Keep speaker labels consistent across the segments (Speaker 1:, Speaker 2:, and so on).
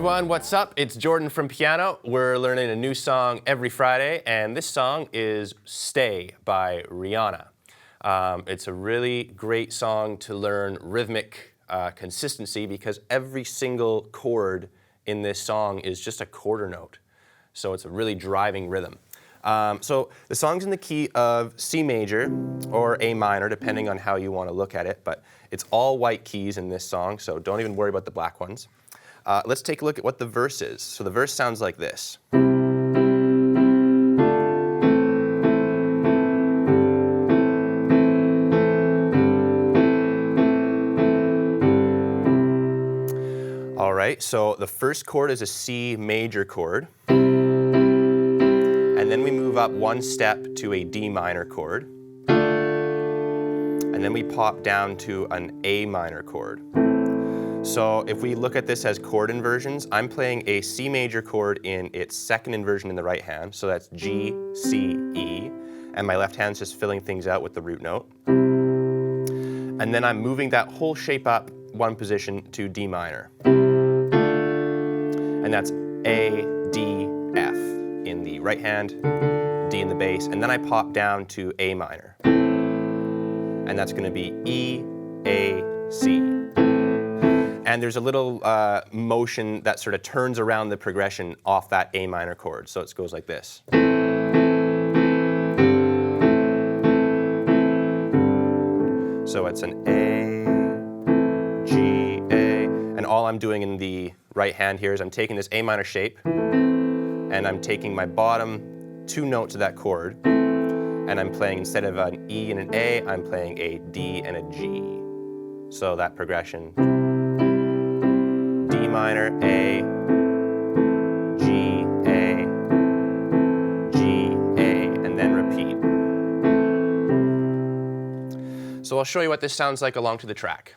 Speaker 1: everyone, what's up? It's Jordan from Piano. We're learning a new song every Friday, and this song is Stay by Rihanna. It's a really great song to learn rhythmic consistency because every single chord in this song is just a quarter note. So it's a really driving rhythm. So the song's in the key of C major or A minor, depending on how you want to look at it, but it's all white keys in this song, so don't even worry about the black ones. Let's take a look at what the verse is. So the verse sounds like this. All right, so the first chord is a C major chord. And then we move up one step to a D minor chord. And then we pop down to an A minor chord. So if we look at this as chord inversions, I'm playing a C major chord in its second inversion in the right hand. So that's G, C, E. And my left hand's just filling things out with the root note. And then I'm moving that whole shape up one position to D minor. And that's A, D, F in the right hand, D in the bass, and then I pop down to A minor. And that's going to be E, A, C. And there's a little motion that sort of turns around the progression off that A minor chord. So it goes like this. So it's an A, G, A, and all I'm doing in the right hand here is I'm taking this A minor shape, and I'm taking my bottom two notes of that chord, and I'm playing, instead of an E and an A, I'm playing a D and a G. So that progression, D minor, A, G, A, G, A, and then repeat. So I'll show you what this sounds like along to the track.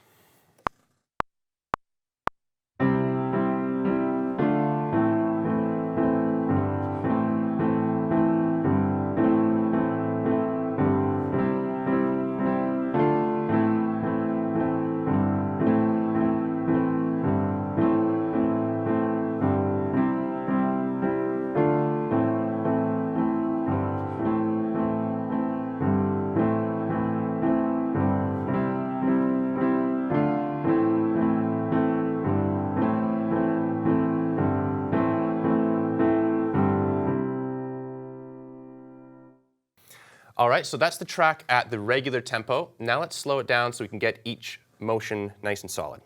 Speaker 1: All right, so that's the track at the regular tempo. Now let's slow it down so we can get each motion nice and solid.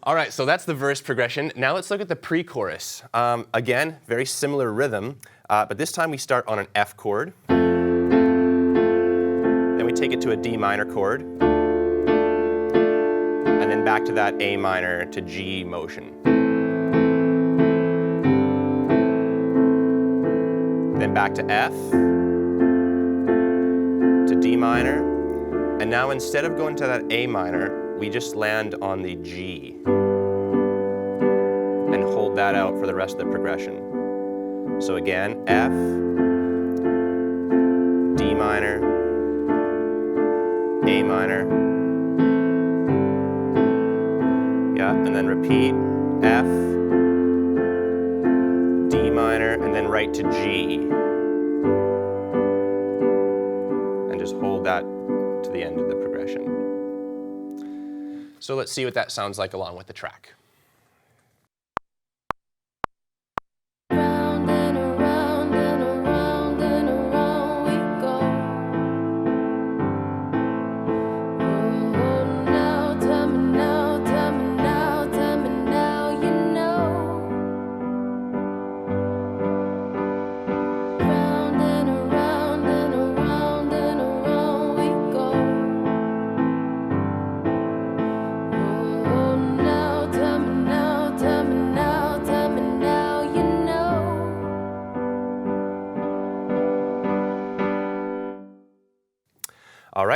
Speaker 1: All right, so that's the verse progression. Now let's look at the pre-chorus. Again, very similar rhythm, but this time we start on an F chord. Then we take it to a D minor chord. And then back to that A minor to G motion. Then back to F, to D minor. And now instead of going to that A minor, we just land on the G and hold that out for the rest of the progression. So again, F, D minor, A minor, yeah, and then repeat, F, D minor, and then right to G. And just hold that to the end of the progression. So let's see what that sounds like along with the track.
Speaker 2: Round and around and around and around we go.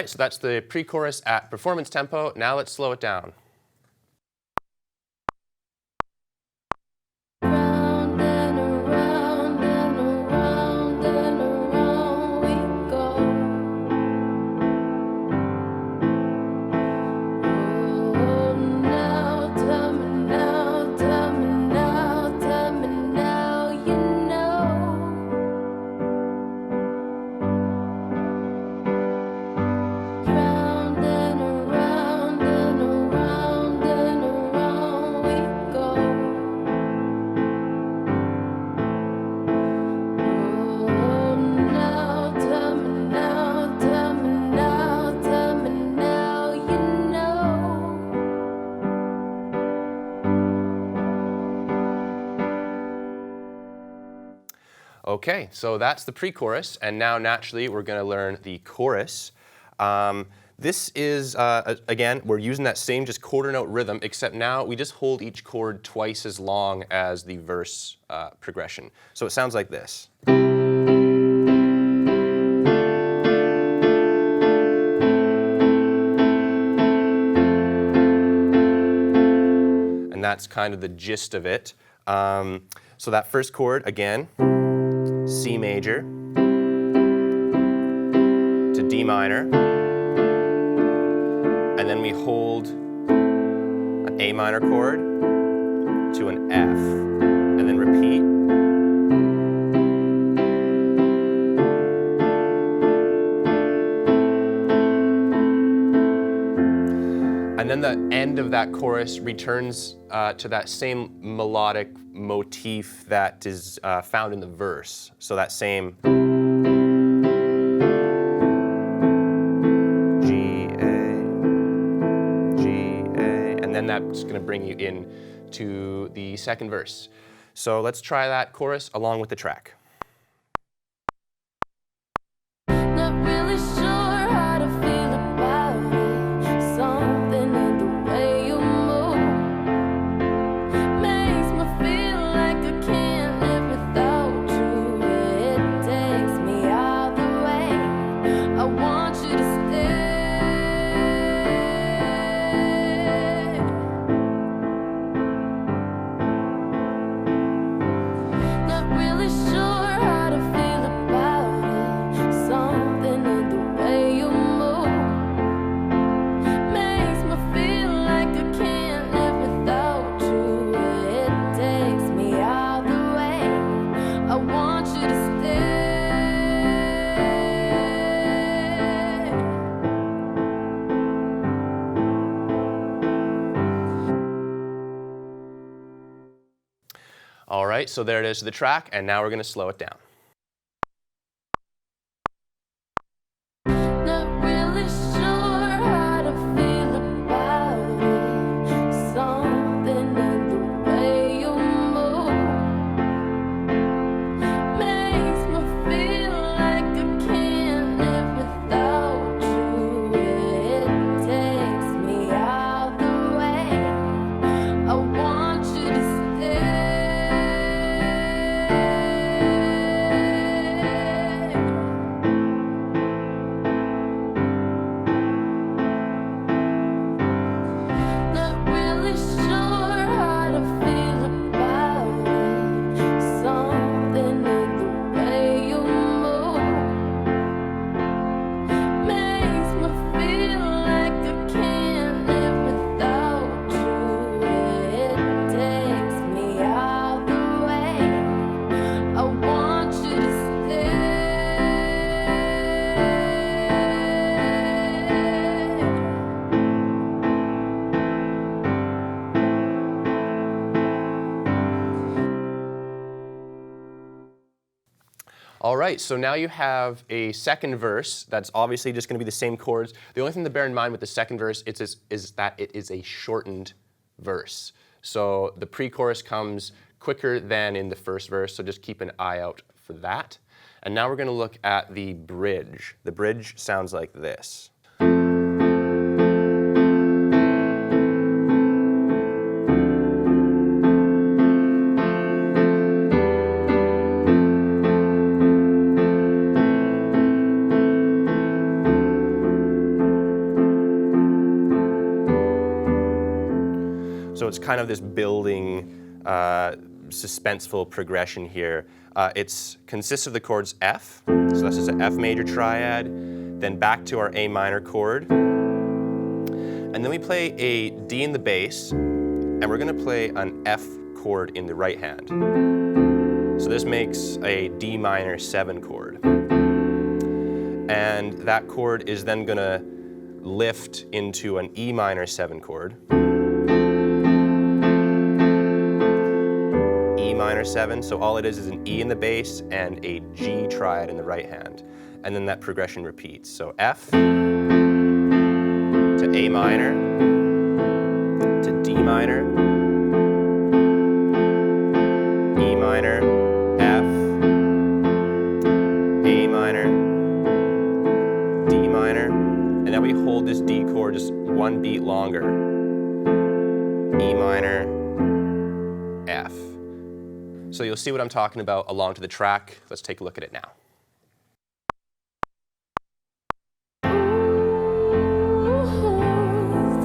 Speaker 1: right, so that's the pre-chorus at performance tempo. Now let's slow it down.
Speaker 2: Round and around and around and around we go. Oh, now tell me now, tell me now, tell me now, you know. Round and around and around and around we go. Oh, now tell me now, tell me now, tell me now, you know.
Speaker 1: Okay, so that's the pre-chorus, and now naturally we're going to learn the chorus. This is, again, we're using that same just quarter note rhythm, except now we just hold each chord twice as long as the verse progression. So it sounds like this. And that's kind of the gist of it. So that first chord, again, C major to D minor, and then we hold an A minor chord to an F, and then repeat. And then the end of that chorus returns to that same melodic motif that is found in the verse. So that same G, A, and then that's going to bring you in to the second verse. So let's try that chorus along with the track.
Speaker 2: Not really sure how to feel about it. Something in the way you move makes me feel like I can't live without you. It takes me out the way. I want you to stay. Not really sure how to feel about it. Something in the way you move makes me feel like I can't live without you. It takes me out the way. I want you to stay.
Speaker 1: All right, so there it is, the track, and now we're going to slow it down.
Speaker 2: Not really sure how to feel about it. Something in the way you move makes me feel like I can't live without you. It takes me out the way. I want you to stay. Not really sure how to feel about it. Something in the way you move makes me feel like I can't live without you. It takes me out the way. I want you to stay.
Speaker 1: All right, so now you have a second verse that's obviously just going to be the same chords. The only thing to bear in mind with the second verse is that it is a shortened verse. So the pre-chorus comes quicker than in the first verse, so just keep an eye out for that. And now we're going to look at the bridge. The bridge sounds like this. it's kind of this building, suspenseful progression here. It consists of the chords F, so this is an F major triad, then back to our A minor chord, and then we play a D in the bass, and we're going to play an F chord in the right hand. So this makes a D minor 7 chord. And that chord is then going to lift into an E minor 7 chord. E minor 7, so all it is an E in the bass and a G triad in the right hand. And then that progression repeats. So F to A minor to D minor, E minor, F, A minor, D minor, and then we hold this D chord just one beat longer. E minor, F. So you'll see what I'm talking about along to the track. Let's take a look at it now.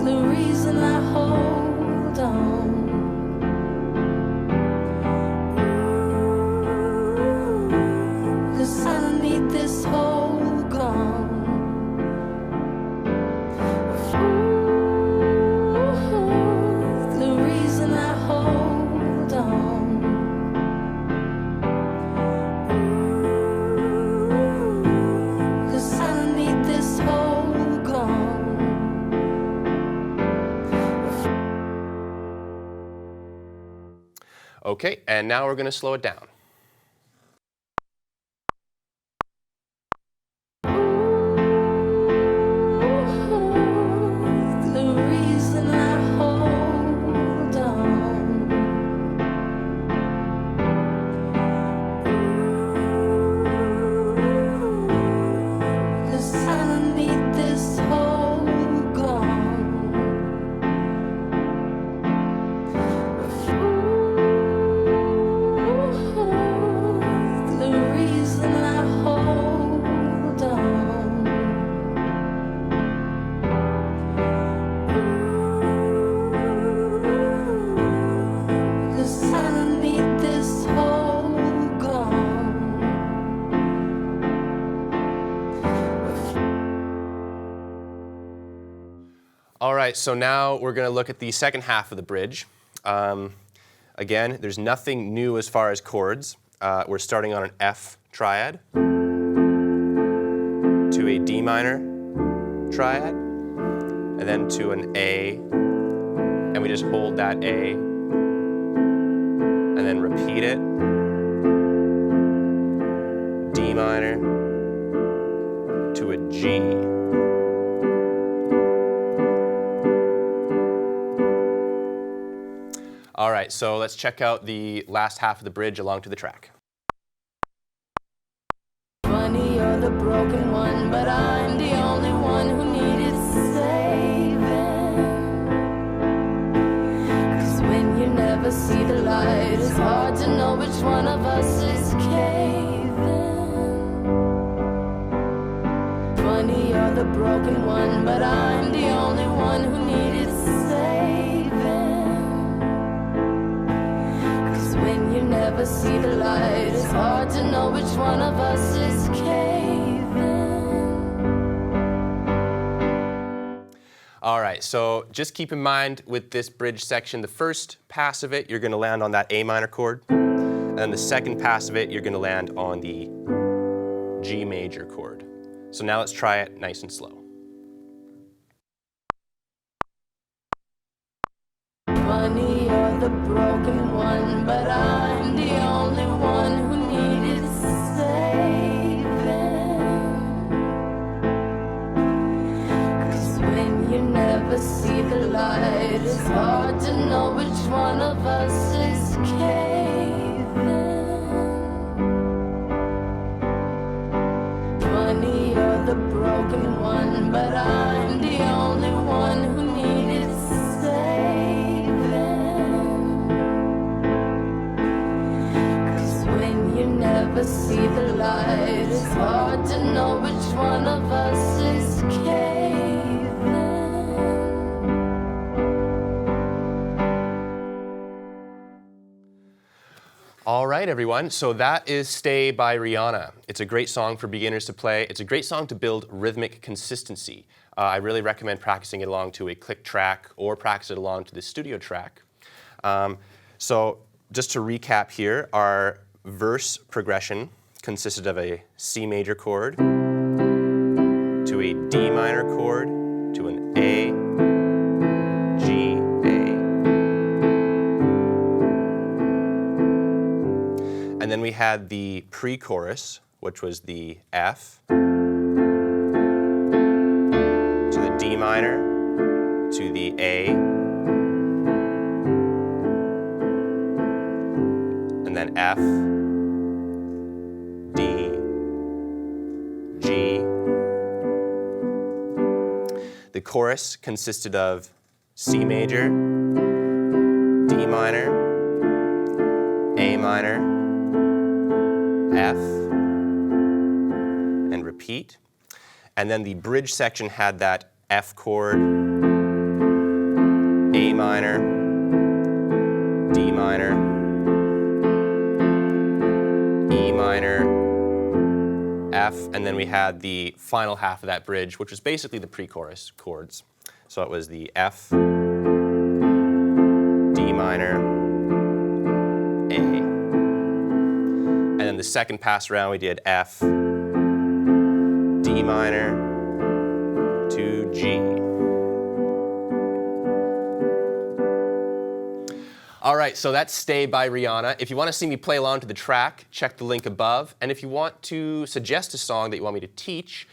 Speaker 2: The reason I hold on, 'cause I need this whole gone. The reason I hold on, 'cause I need this whole gone.
Speaker 1: Okay, and now we're going to slow it down.
Speaker 2: The reason I hold on, 'cause I need this whole gone. The reason I hold on, 'cause I need this whole gone.
Speaker 1: All right, so now we're going to look at the second half of the bridge. Again, there's nothing new as far as chords. We're starting on an F triad to a D minor triad, and then to an A, and we just hold that A, and then repeat it. D minor to a G. All right, so let's check out the last half of the bridge along to the track.
Speaker 2: Funny, you're the broken one, but I'm the only one who needed saving. 'Cause when you never see the light, it's hard to know which one of us is caving. Funny, you're the broken one, but I'm the only one who needed saving. 'Cause when you never see the light, it's hard to know which one of us is caving.
Speaker 1: All right, so just keep in mind with this bridge section, the first pass of it, you're going to land on that A minor chord. And then the second pass of it, you're going to land on the G major chord. So now let's try it nice and slow.
Speaker 2: Funny, you're the broken one, but I'm the only one who needed saving. 'Cause when you never see the light, it's hard to know which one of us is caving. Funny, you're the broken one, but I'm the only one who needed saving. 'Cause when you never see the light, it's hard to know which one of us is caving.
Speaker 1: All right, everyone. So that is Stay by Rihanna. It's a great song for beginners to play. It's a great song to build rhythmic consistency. I really recommend practicing it along to a click track or practice it along to the studio track. So just to recap here, our verse progression consisted of a C major chord to a D minor chord to an A, G, A. And then we had the pre-chorus, which was the F to the D minor to the A, and then F, D, G. The chorus consisted of C major, D minor, A minor, F, and repeat. And then the bridge section had that F chord, A minor, D minor, E minor, F, and then we had the final half of that bridge, which was basically the pre-chorus chords. So it was the F, D minor, A. And then the second pass around we did F, D minor to G. All right, so that's Stay by Rihanna. If you want to see me play along to the track, check the link above. And if you want to suggest a song that you want me to teach,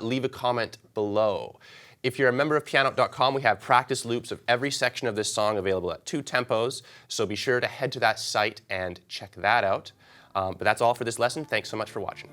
Speaker 1: leave a comment below. If you're a member of Pianote.com, we have practice loops of every section of this song available at 2 tempos, so be sure to head to that site and check that out. But that's all for this lesson. Thanks so much for watching.